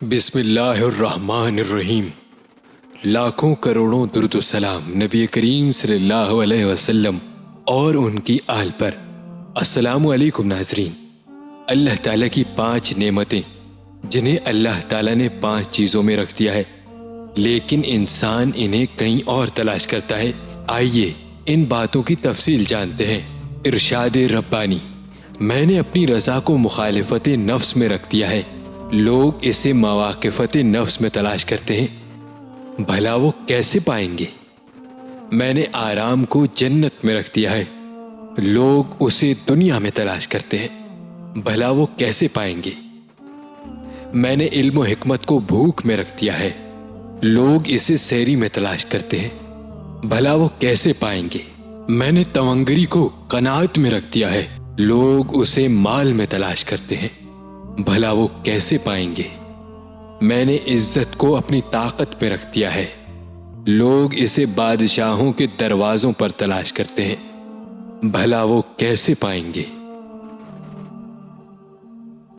بسم اللہ الرحمن الرحیم۔ لاکھوں کروڑوں درود و سلام نبی کریم صلی اللہ علیہ وسلم اور ان کی آل پر۔ السلام علیکم ناظرین۔ اللہ تعالیٰ کی 5 نعمتیں جنہیں اللہ تعالیٰ نے 5 چیزوں میں رکھ دیا ہے، لیکن انسان انہیں کہیں اور تلاش کرتا ہے۔ آئیے ان باتوں کی تفصیل جانتے ہیں۔ ارشاد ربانی: میں نے اپنی رضا کو مخالفت نفس میں رکھ دیا ہے، لوگ اسے مواقفت نفس میں تلاش کرتے ہیں، بھلا وہ کیسے پائیں گے؟ میں نے آرام کو جنت میں رکھ دیا ہے، لوگ اسے دنیا میں تلاش کرتے ہیں، بھلا وہ کیسے پائیں گے؟ میں نے علم و حکمت کو بھوک میں رکھ دیا ہے، لوگ اسے سحری میں تلاش کرتے ہیں، بھلا وہ کیسے پائیں گے؟ میں نے تونگری کو قناعت میں رکھ دیا ہے، لوگ اسے مال میں تلاش کرتے ہیں، بھلا وہ کیسے پائیں گے؟ میں نے عزت کو اپنی طاقت میں رکھ دیا ہے، لوگ اسے بادشاہوں کے دروازوں پر تلاش کرتے ہیں، بھلا وہ کیسے پائیں گے؟